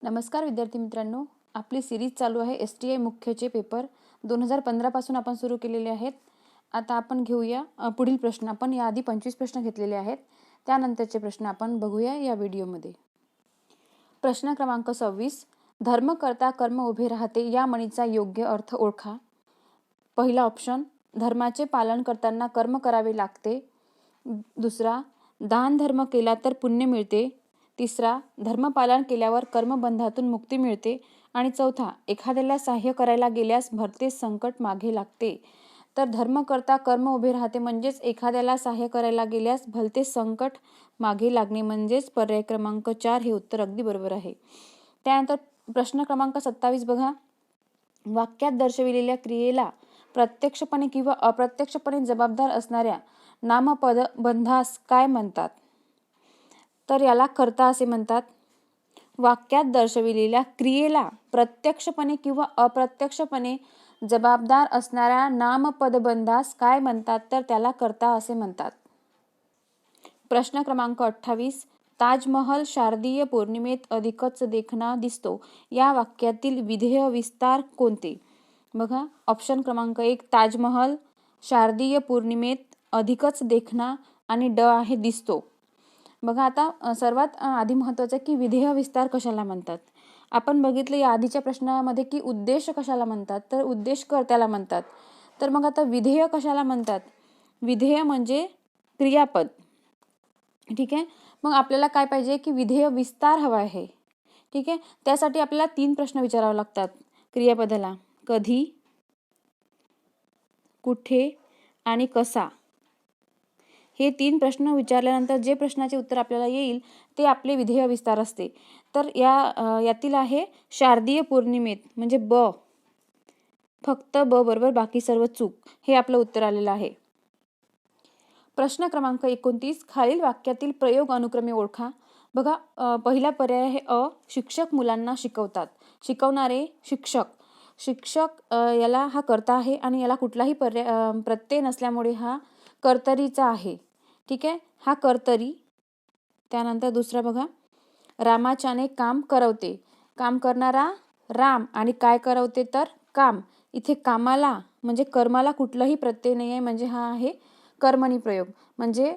नमस्कार विद्यार्थी मित्रांनो, आपली सिरीज चालू आहे STI मुख्यचे पेपर 2015 पासून आपण सुरू केलेले आहेत. आता आपण घेऊया पुढील प्रश्न. आपण याआधी 25 प्रश्न घेतलेले आहेत. त्यानंतरचे प्रश्न आपण बघूया या व्हिडिओमध्ये. प्रश्न क्रमांक 26. धर्म करता कर्म उभे राहते या म्हणीचा योग्य अर्थ ओळखा. पहिला ऑप्शन, धर्माचे पालन करताना कर्म करावे लागते. दुसरा, दान धर्म केला तर पुण्य मिळते. तिसरा, धर्मपालन केल्यावर कर्मबंधातून मुक्ती मिळते. आणि चौथा, एखाद्याला सहाय्य करायला गेल्यास भरते संकट मागे लागते. तर धर्म करता कर्म उभे राहते म्हणजेच एखाद्याला सहाय्य करायला गेल्यास भलते संकट मागे लागणे म्हणजेच पर्याय क्रमांक 4 हे उत्तर अगदी बरोबर आहे. त्यानंतर प्रश्न क्रमांक 27 बघा. वाक्यात दर्शविलेल्या क्रियेला प्रत्यक्षपणे किंवा अप्रत्यक्षपणे जबाबदार असणाऱ्या नामपदबंधास काय म्हणतात? तर याला कर्ता असे म्हणतात. वाक्यात दर्शविलेल्या क्रियेला प्रत्यक्षपणे किंवा अप्रत्यक्षपणे जबाबदार असणाऱ्या नामपदबंधास काय म्हणतात? तर त्याला कर्ता असे म्हणतात. प्रश्न क्रमांक 28. ताजमहल शारदीय पौर्णिमेत अधिकच देखणा दिसतो या वाक्यातील विधेय विस्तार कोणते? बघा, ऑप्शन क्रमांक 1 ताजमहल शारदीय पौर्णिमेत अधिकच देखणा आणि ड आहे दिसतो. बघा, आता सर्वात आधी महत्त्वाचं की विधेय विस्तार कशाला म्हणतात. आपण बघितलं या आधीच्या प्रश्नामध्ये की उद्देश कशाला म्हणतात, तर उद्देश कर्त्याला म्हणतात. तर मग आता विधेय कशाला म्हणतात? विधेय म्हणजे क्रियापद. ठीक आहे, मग आपल्याला काय पाहिजे की विधेय विस्तार हवा आहे. ठीक आहे, त्यासाठी आपल्याला 3 प्रश्न विचारावे लागतात क्रियापदाला. कधी, कुठे आणि कसा. हे 3 प्रश्न विचारल्यानंतर जे प्रश्नाचे उत्तर आपल्याला येईल ते आपले विधेय विस्तार असते. तर यातील आहे शारदीय पौर्णिमेत म्हणजे ब, फक्त ब बरोबर, बाकी सर्व चूक. हे आपलं उत्तर आलेलं आहे. प्रश्न क्रमांक 29. खालील वाक्यातील प्रयोग अनुक्रमे ओळखा. बघा, पहिला पर्याय आहे अ, शिक्षक मुलांना शिकवतात. शिकवणारे शिक्षक. शिक्षक याला हा कर्ता आहे आणि याला कुठलाही प्रत्यय नसल्यामुळे हा कर्तरीचा आहे. ठीक आहे, हा कर्तरी. त्यानंतर दुसरा बघा, रामाच्याने काम करवते. काम करणारा राम आणि काय करवते तर काम. इथे कामाला म्हणजे कर्माला कुठलाही प्रत्यय नाही आहे म्हणजे हा आहे कर्मणी प्रयोग. म्हणजे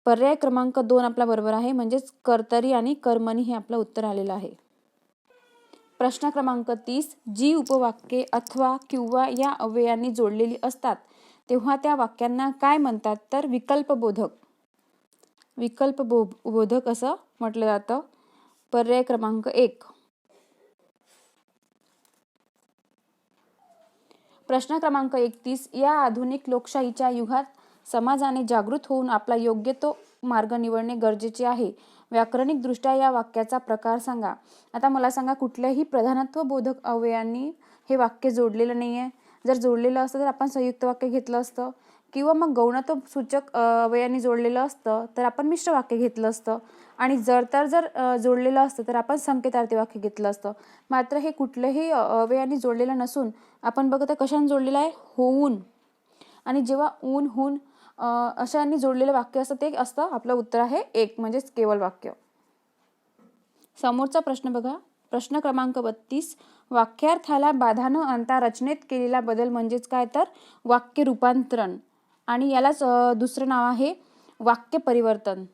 पर्याय क्रमांक 2 आपला बरोबर आहे, म्हणजेच कर्तरी आणि कर्मणी हे आपलं उत्तर आलेलं आहे. प्रश्न क्रमांक 30. जी उपवाक्ये अथवा किंवा या अव्ययांनी जोडलेली असतात तेव्हा त्या वाक्यांना काय म्हणतात? तर विकल्पबोधक. विकल्पबोधक असं म्हटलं जातं. पर्याय क्रमांक 1. प्रश्न क्रमांक 31. या आधुनिक लोकशाहीच्या युगात समाजाने जागृत होऊन आपला योग्य तो मार्ग निवडणे गरजेचे आहे. व्याकरणिक दृष्ट्या या वाक्याचा प्रकार सांगा. आता मला सांगा, कुठल्याही प्रधानत्व बोधक अव्ययांनी हे वाक्य जोडलेलं नाही आहे. जर जोडलेलं असतं तर आपण संयुक्त वाक्य घेतलं असतं, किंवा मग गौणत्व सूचक अव्ययांनी जोडलेलं असतं तर आपण मिश्र वाक्य घेतलं असतं, आणि जर जोडलेलं असतं तर आपण संकेतार्थी वाक्य घेतलं असतं. मात्र हे कुठल्याही अव्ययांनी जोडलेलं नसून आपण बघत कशाने जोडलेलं आहे? होऊन. आणि जेव्हा ऊन, होऊन अशांनी जोडलेलं वाक्य असतं ते असतं आपलं उत्तर आहे 1, म्हणजेच केवळ वाक्य. समोरचा प्रश्न बघा, प्रश्न क्रमांक 32. वाक्यार्थाला बाधा न आणता रचनेत केलेला बदल म्हणजेच काय? तर वाक्य रूपांतरण. आणि यालाच दुसरं नाव आहे वाक्य परिवर्तन.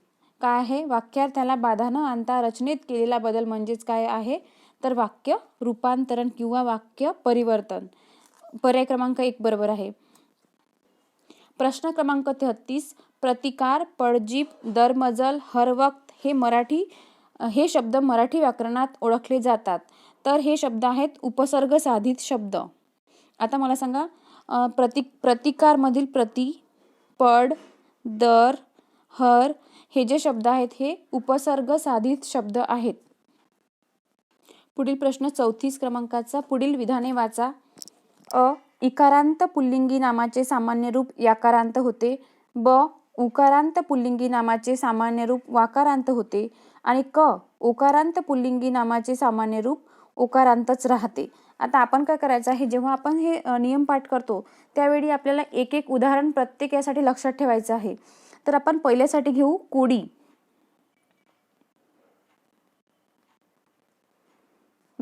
काय आहे? वाक्यार्थाला बाधा न आणता रचनेत केलेला बदल म्हणजेच काय आहे? तर वाक्य रूपांतरण किंवा वाक्य परिवर्तन. पर्याय क्रमांक 1 बरोबर आहे. प्रश्न क्रमांक 33. प्रतिकार, पळजीप, दरमजल, हरवक्त हे शब्द मराठी व्याकरणात ओळखले जातात. तर हे शब्द आहेत उपसर्ग साधित शब्द. आता मला सांगा, प्रतिकार मधील प्रति, पड, दर, हर हे जे शब्द आहेत हे उपसर्ग साधित शब्द आहेत. पुढील प्रश्न 34 क्रमांकाचा. पुढील विधाने वाचा. अ, इकारांत पुल्लिंगी नामाचे सामान्य रूप याकारांत होते. ब, उकारांत पुल्लिंगी नामाचे सामान्य रूप वाकारांत होते. आणि क, ओकारांत पुल्लिंगी नामाचे सामान्य रूप ओकारांतच राहते. आता आपण काय करायचं आहे, जेव्हा आपण हे नियम पाठ करतो त्यावेळी आपल्याला एक एक उदाहरण प्रत्येक यासाठी लक्षात ठेवायचं आहे. तर आपण पहिल्यासाठी घेऊ कोडी.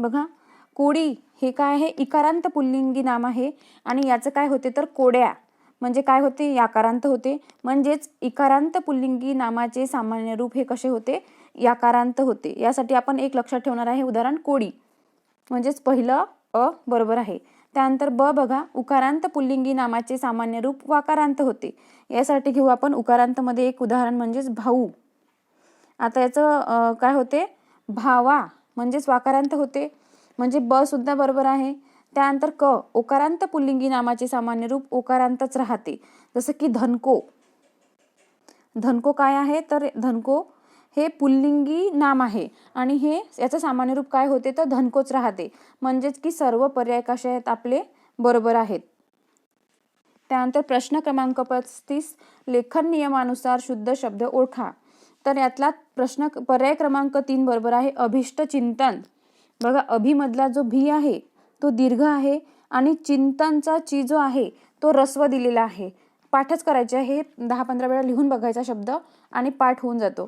बघा, कोडी हे काय आहे, इकारांत पुल्लिंगी नाम आहे आणि याचं काय होते तर कोड्या म्हणजे काय होते, याकारांत होते. म्हणजेच इकारांत पुल्लिंगी नामाचे सामान्य रूप हे कसे होते, याकारांत होते. यासाठी आपण एक लक्षात ठेवणार आहे उदाहरण कोडी, म्हणजेच पहिलं अ बरोबर आहे. त्यानंतर ब बघा, उकारांत पुल्लिंगी नामाचे सामान्य रूप वाकारांत होते. यासाठी घेऊ आपण उकारांत मध्ये एक उदाहरण म्हणजेच भाऊ. आता याचं काय होते, भावा म्हणजेच वाकारांत होते, म्हणजे ब सुद्धा बरोबर आहे. त्यानंतर क, ओकारांत पुल्लिंगी नामाचे सामान्य रूप ओकारांतच राहते, जसं की धनको. धनको काय आहे तर धनको हे पुल्लिंगी नाम आहे आणि हे याचं सामान्य रूप काय होते तर धनकोच राहते, म्हणजेच की सर्व पर्याय कसे आहेत आपले बरोबर आहेत. त्यानंतर प्रश्न क्रमांक 35, लेखन नियमानुसार शुद्ध शब्द ओळखा. तर यातला प्रश्न पर्याय क्रमांक 3 बरोबर आहे, अभिष्ट चिंतन. बघा, अभि मधला जो भी आहे तो दीर्घ आहे आणि चिंतनचा ची जो आहे तो रस्व दिलेला आहे. पाठच करायचे आहे, 10-15 वेळा लिहून बघायचा शब्द आणि पाठ होऊन जातो.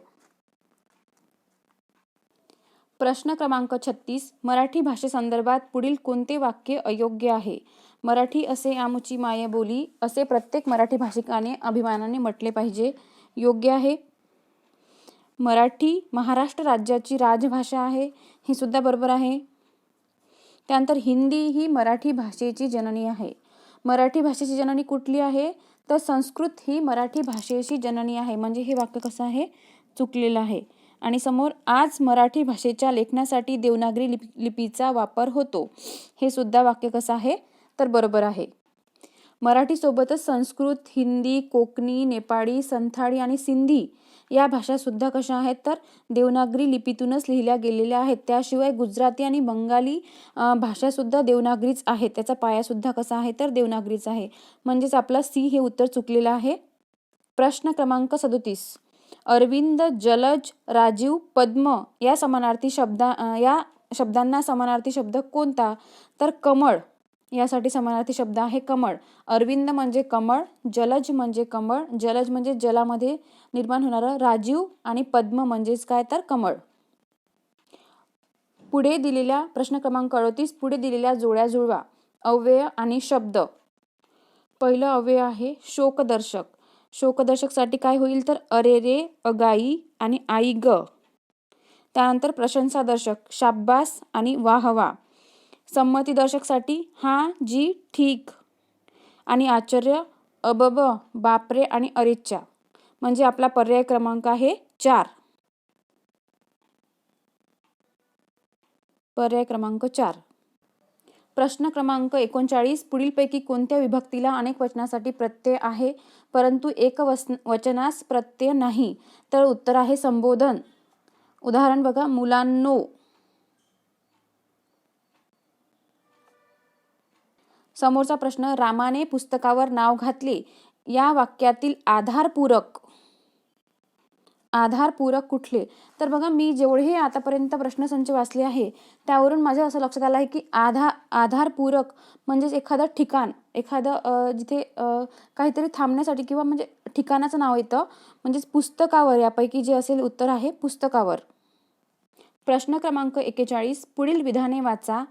प्रश्न क्रमांक 36, मराठी भाषेसंदर्भात पुढील कोणते वाक्य अयोग्य आहे. मराठी असे आमुची मायबोली असे प्रत्येक मराठी भाषिकाने अभिमानाने म्हटले पाहिजे, योग्य आहे. मराठी महाराष्ट्र राज्याची राजभाषा आहे, हे सुद्धा बरोबर आहे. त्यानंतर हिंदी ही मराठी भाषेची जननी आहे. मराठी भाषेची जननी कुठली आहे तर संस्कृत ही मराठी भाषेची जननी आहे, म्हणजे हे वाक्य कसं आहे, चुकलेलं आहे. आणि समोर आज मराठी भाषेच्या लेखनासाठी देवनागरी लिपीचा वापर होतो, हे सुद्धा वाक्य कसं आहे तर बरोबर आहे. मराठी सोबतच संस्कृत, हिंदी, कोकणी, नेपाळी, संथाळी आणि सिंधी या भाषा सुद्धा कशा आहेत तर देवनागरी लिपीतूनच लिहिल्या गेलेल्या आहेत. त्याशिवाय गुजराती आणि बंगाली भाषा सुद्धा देवनागरीच आहेत, त्याचा पाया सुद्धा कसा आहे तर देवनागरीच आहे, म्हणजेच आपला सी हे उत्तर चुकलेलं आहे. प्रश्न क्रमांक 37, अरविंद, जलज, राजीव, पद्म या शब्दांना समानार्थी शब्द कोणता तर कमळ. यासाठी समानार्थी शब्द आहे कमळ. अरविंद म्हणजे कमळ, जलज म्हणजे कमळ, जलज म्हणजे जलामध्ये निर्माण होणारं, राजीव आणि पद्म म्हणजेच काय तर कमळ. पुढे दिलेल्या प्रश्न क्रमांक 38, पुढे दिलेल्या जोड्या जुळवा. अव्यय आणि शब्द. पहिलं अव्यय आहे शोकदर्शक. शोकदर्शक साठी काय होईल तर अरे रे, अगाई आणि आई ग. त्यानंतर प्रशंसादर्शक, शाब्बास आणि वाह वा. संमतीदर्शक साठी हा जी ठीक आणि आश्चर्य, अबब, बापरे आणि अरेच्चा. म्हणजे आपला पर्याय क्रमांक आहे 4. पर्याय क्रमांक 4. प्रश्न क्रमांक 39, पुढीलपैकी कोणत्या विभक्तीला अनेक वचनासाठी प्रत्यय आहे परंतु एक वचनास प्रत्यय नाही तर उत्तर आहे संबोधन. उदाहरण बघा, मुलांनो. समोरचा प्रश्न, रामाने पुस्तकावर नाव घातले. या वाक्यातील आधारपूरक कुठले. तर बघा, मी जेवढे आतापर्यंत प्रश्नसंच वाचले आहे त्यावरून माझ्या असं लक्षात आलं आहे की आधारपूरक म्हणजेच एखादं ठिकाण, एखादं जिथे काहीतरी थांबण्यासाठी किंवा म्हणजे ठिकाणाचं नाव येतं, म्हणजेच पुस्तकावर. यापैकी जे असेल उत्तर आहे पुस्तकावर. प्रश्न क्रमांक 41, पुढील विधाने वाचा.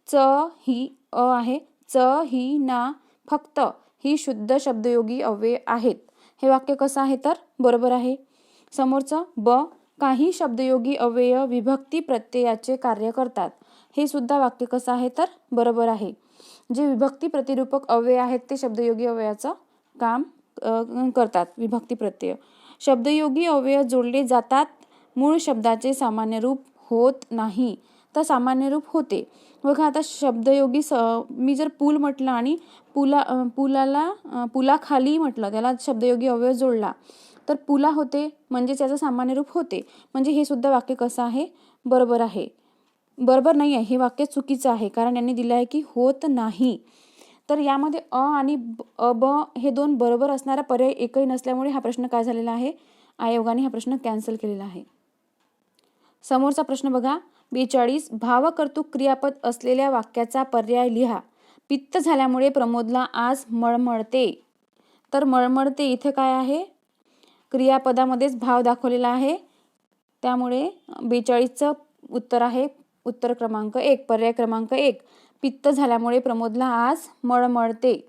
च ही अ आहे, च ही ना फक्त ही शुद्ध शब्दयोगी अव्यय आहेत. हे वाक्य कसं आहे तर बरोबर आहे. समोरचं ब, काही शब्दयोगी अव्यय विभक्ती प्रत्ययाचे कार्य करतात. हे सुद्धा वाक्य कसं आहे तर बरोबर आहे. जे विभक्ती प्रतिरूपक अव्यय आहेत ते शब्दयोगी अव्ययाचं काम करतात. विभक्ती प्रत्यय. शब्दयोगी अव्यय जोडले जातात, मूळ शब्दाचे सामान्य रूप होत नाही तर सामान्य रूप होते. बघा, आता शब्दयोगी मी जर पूल म्हटलं आणि पुलाखाली म्हटलं, त्याला शब्दयोगी अव्यय जोडला तर पुला होते, म्हणजे त्याचं सामान्य रूप होते. म्हणजे हे सुद्धा वाक्य कसं आहे बरोबर आहे. बरोबर नाही आहे, हे वाक्य चुकीचं आहे, कारण यांनी दिलं आहे की होत नाही. तर यामध्ये अ आणि ब हे दोन बरोबर असणारा पर्याय एकही नसल्यामुळे हा प्रश्न काय झालेला आहे, आयोगाने हा प्रश्न कॅन्सल केलेला आहे. समोरचा प्रश्न बघा, 42, भावकर्तृक क्रियापद असलेल्या वाक्याचा पर्याय लिहा. पित्त झाल्यामुळे प्रमोदला आज मळमळते. तर मळमळते इथे काय आहे, क्रियापदामध्येच भाव दाखवलेला आहे, त्यामुळे 42चं उत्तर आहे उत्तर क्रमांक 1, पर्याय क्रमांक 1. पित्त झाल्यामुळे प्रमोदला आज मळमळते.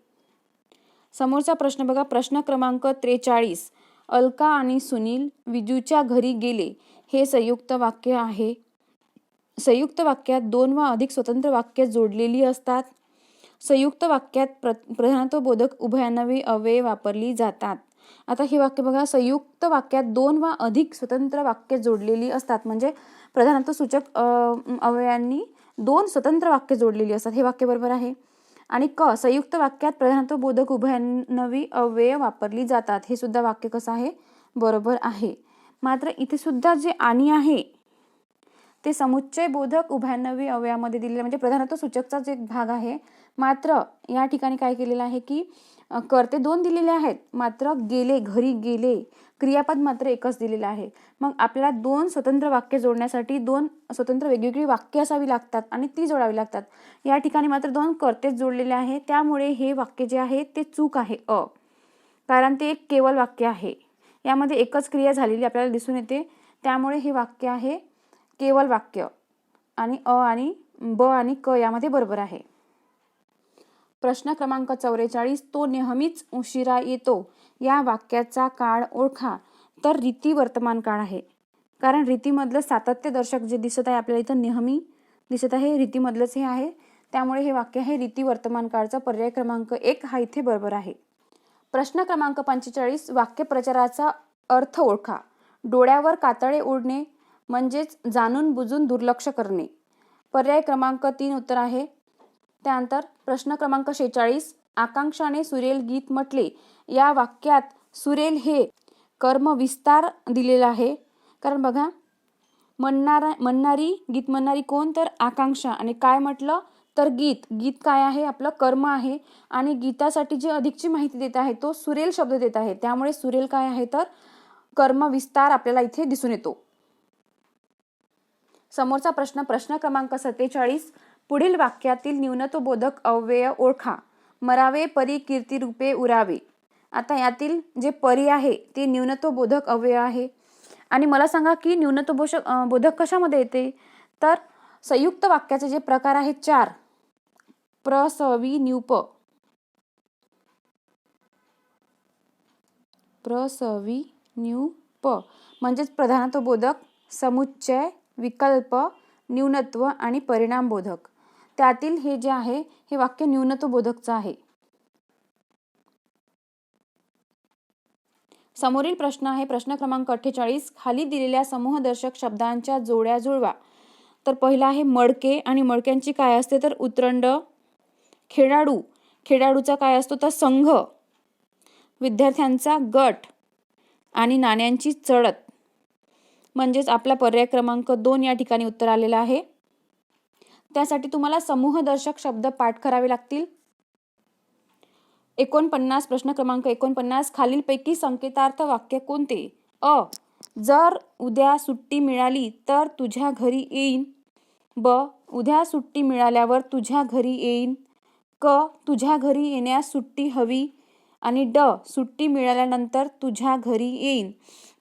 समोरचा प्रश्न बघा, प्रश्न क्रमांक 43. अलका आणि सुनील विजूच्या घरी गेले हे संयुक्त वाक्य आहे. संयुक्त वाक्यात 2 वा अधिक स्वतंत्र वाक्य जोडलेली असतात. संयुक्त वाक्यात प्रधानत्वबोधक उभयनामी अव्यये वापरली जातात. आता हे वाक्य बघा, संयुक्त वाक्यात 2 वा अधिक स्वतंत्र वाक्य जोडलेली असतात, म्हणजे प्रधानत्व सूचक अव्ययांनी 2 स्वतंत्र वाक्य जोडलेली असतात. हे वाक्य बरोबर आहे. आणि संयुक्त वाक्यात प्रधानत्वबोधक उभयनामी अव्यय वापरली जातात. हे सुद्धा वाक्य कसं आहे, बरोबर आहे. मात्र इथे सुद्धा जे आणि आहे ते समुच्चय बोधक उभयनामी अव्ययामध्ये दिलेले, म्हणजे प्रधानत्व सूचकचाच एक भाग आहे. मात्र या ठिकाणी काय केलेलं आहे की कर्ते 2 दिलेले आहेत, मात्र गेले, घरी गेले, क्रियापद मात्र एकच दिलेलं आहे. मग आपल्याला 2 स्वतंत्र वाक्य जोडण्यासाठी 2 स्वतंत्र वेगवेगळी वाक्य असावी लागतात आणि ती जोडावी लागतात. या ठिकाणी मात्र 2 कर्तेच जोडलेले आहे, त्यामुळे हे वाक्य जे आहे ते चूक आहे, कारण ते एक केवल वाक्य आहे. यामध्ये एकच क्रिया झालेली आपल्याला दिसून येते, त्यामुळे हे वाक्य आहे केवल वाक्य. आणि आणि ब आणि क यामध्ये बरोबर आहे. प्रश्न क्रमांक 44. तो नेहमीच उशिरा येतो या वाक्याचा काळ ओळखा. तर रीती वर्तमान काळ आहे, कारण रीतीमधलं सातत्य दर्शक जे दिसत आहे आपल्याला इथं नेहमी दिसत आहे, रीतीमधलंच हे आहे, त्यामुळे हे वाक्य आहे रीती वर्तमान काळचा पर्याय क्रमांक 1 हा इथे बरोबर आहे. प्रश्न क्रमांक 45. वाक्यप्रचाराचा अर्थ ओळखा. डोळ्यावर कातळे ओढणे म्हणजेच जाणून बुजून दुर्लक्ष करणे. पर्याय क्रमांक 3 उत्तर आहे. त्यानंतर प्रश्न क्रमांक 46. आकांक्षाने सुरेल गीत म्हटले या वाक्यात सुरेल हे कर्म विस्तार दिलेला आहे, कारण बघा गीत म्हणणारी कोण, तर आकांक्षा. आणि काय म्हटलं तर गीत काय आहे, आपलं कर्म आहे. आणि गीतासाठी जी अधिकची माहिती देत आहे तो सुरेल शब्द देत आहे, त्यामुळे सुरेल काय आहे तर कर्म विस्तार आपल्याला इथे दिसून येतो. समोरचा प्रश्न क्रमांक 47. पुढील वाक्यातील न्यूनत्वबोधक अव्यय ओळखा. मरावे परी कीर्ती रूपे उरावे. आता यातील जे परी आहे ते न्यूनत्वबोधक अव्यय आहे. आणि मला सांगा की न्यूनत्वबोधक कशामध्ये येते, तर संयुक्त वाक्याचे जे प्रकार आहेत 4, प्र, स, वि, न्यूप, प्र, स, वि, न्यूप, म्हणजेच प्रधानत्वबोधक, समुच्चय, विकल्प, न्यूनत्व आणि परिणामबोधक. त्यातील हे जे आहे हे वाक्य न्यूनत्वबोधकचं आहे. समोरील प्रश्न आहे प्रश्न क्रमांक 48. खाली दिलेल्या समूहदर्शक शब्दांच्या जोड्या जुळवा. तर पहिला आहे मडके, आणि मडक्यांची काय असते तर उतरंड. खेळाडू, खेळाडूचा काय असतो तर संघ. विद्यार्थ्यांचा गट आणि नाण्यांची चढत. म्हणजेच आपला पर्याय क्रमांक 2 या ठिकाणी उत्तर आलेला आहे. त्यासाठी तुम्हाला समूहदर्शक शब्द पाठ करावे लागतील. 49. प्रश्न क्रमांक 49. खालीलपैकी संकेतार्थ वाक्य कोणते. जर उद्या सुट्टी मिळाली तर तुझ्या घरी येईन. ब, उद्या सुट्टी मिळाल्यावर तुझ्या घरी येईन. क, तुझ्या घरी येण्यास सुट्टी हवी. आणि ड, सुट्टी मिळाल्यानंतर तुझ्या घरी येईन.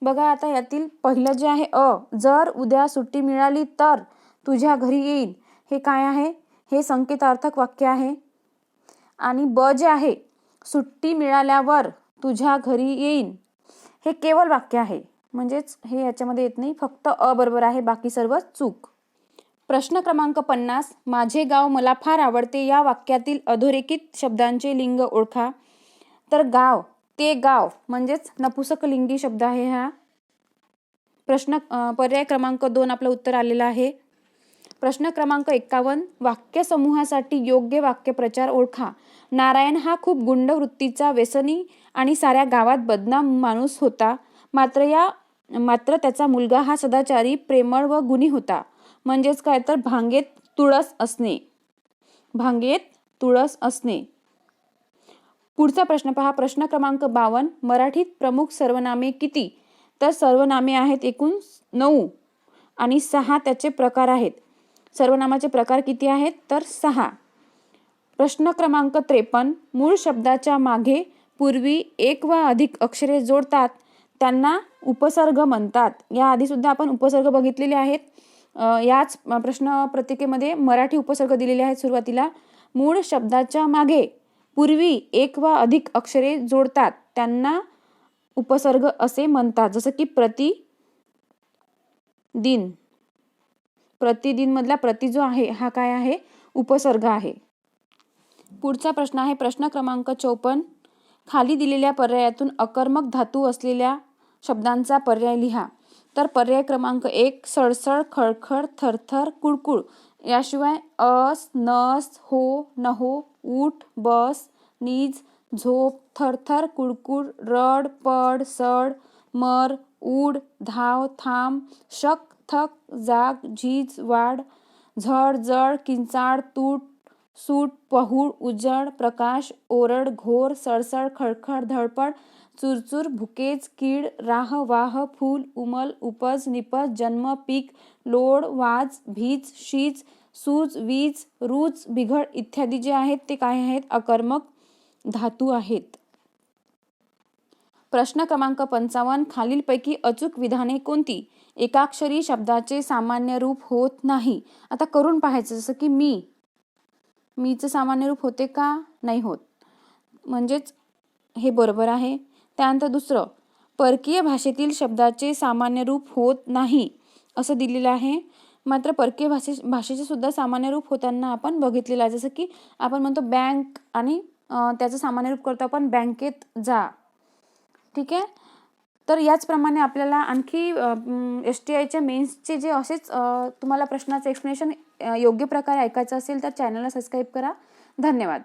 बघा आता यातील पहिलं जे आहे जर उद्या सुट्टी मिळाली तर तुझ्या घरी येईन, हे काय आहे, हे संकेतार्थक वाक्य आहे. आणि ब जे आहे सुट्टी मिळाल्यावर तुझ्या घरी येईन, हे केवळ वाक्य आहे, म्हणजेच हे याच्यामध्ये येत नाही, फक्त बरोबर आहे, बाकी सर्व चूक. प्रश्न क्रमांक 50. माझे गाव मला फार आवडते या वाक्यातील अधोरेखित शब्दांचे लिंग ओळखा. तर गाव, ते गाव म्हणजेच नपुंसकलिंगी शब्द आहे हा. पर्याय क्रमांक 2 आपलं उत्तर आलेलं आहे. प्रश्न क्रमांक 51. वाक्य समूहासाठी योग्य वाक्यप्रचार ओळखा. नारायण हा खूप गुंड वृत्तीचा, व्यसनी आणि साऱ्या गावात बदनाम माणूस होता. मात्र त्याचा मुलगा हा सदाचारी, प्रेमळ व गुणी होता. म्हणजेच काय तर भांगेत तुळस असणे. पुढचा प्रश्न पहा. प्रश्न क्रमांक 52. मराठीत प्रमुख सर्वनामे किती. तर सर्वनामे आहेत एकूण 9 आणि 6 त्याचे प्रकार आहेत. सर्वनामाचे प्रकार किती आहेत तर 6. प्रश्न क्रमांक 53. मूळ शब्दाच्या मागे पूर्वी 1 वा अधिक अक्षरे जोडतात त्यांना उपसर्ग म्हणतात. या आधी सुद्धा आपण उपसर्ग बघितलेले आहेत. याच प्रश्न पत्रिकेमध्ये मराठी उपसर्ग दिलेले आहेत सुरुवातीला. मूळ शब्दाच्या मागे पूर्वी एक वा अधिक अक्षरे जोडतात त्यांना उपसर्ग असे म्हणतात. जसं की प्रतिदिन. प्रतिदिन मधला प्रति जो आहे हा काय आहे? उपसर्ग आहे. पुढचा प्रश्न आहे प्रश्न क्रमांक 54. खाली दिलेल्या पर्यायातून अकर्मक धातू असलेल्या शब्दांचा पर्याय लिहा. तर पर्याय क्रमांक 1 सळसळ, खळखळ, थरथर, कुडकुड. याशिवाय अस, नस, हो, नहो, उठ, बस, नीज, झोप, थरथर, कुडकुड, रड, पड, सड, मर, उड, धाव, थांब, शक, थक, जाग, झीज, वाढ, झड, जड, किंचाळ, तूट, सूट, पहूड, उजळ, प्रकाश, ओरड, घोर, सळसळ, खळखळ, धडपड, चुरचूर, भुकेज, कीड, राह, वाह, फूल, उमल, उपज, निपज, जन्म, पीक, लोड, वाज, भीज, शीज, सूज, वीज, रूज, बिघड इत्यादी जे आहेत ते काय आहेत? अकर्मक धातू आहेत. प्रश्न क्रमांक 55. खालीलपैकी अचूक विधाने कोणती? एकाक्षरी शब्दाचे सामान्य रूप होत नाही. आता करून पाहायचं. जसं की मीचं सामान्य रूप होते का? नाही होत. म्हणजेच हे बरोबर आहे. त्यानंतर दुसरं, परकीय भाषेतील शब्दाचे सामान्य रूप होत नाही असं दिलेलं आहे. मात्र परकीय भाषेचे सुद्धा सामान्य रूप होताना आपण बघितलेलं आहे. जसं की आपण म्हणतो बँक आणि त्याचं सामान्य रूप करतो आपण बँकेत जा. ठीक आहे. तर याचप्रमाणे आपल्याला आणखी STIच्या मेन्सचे जे असेच तुम्हाला प्रश्नाचं एक्सप्लेनेशन योग्य प्रकारे ऐकायचं असेल तर चॅनलला सबस्क्राईब करा. धन्यवाद.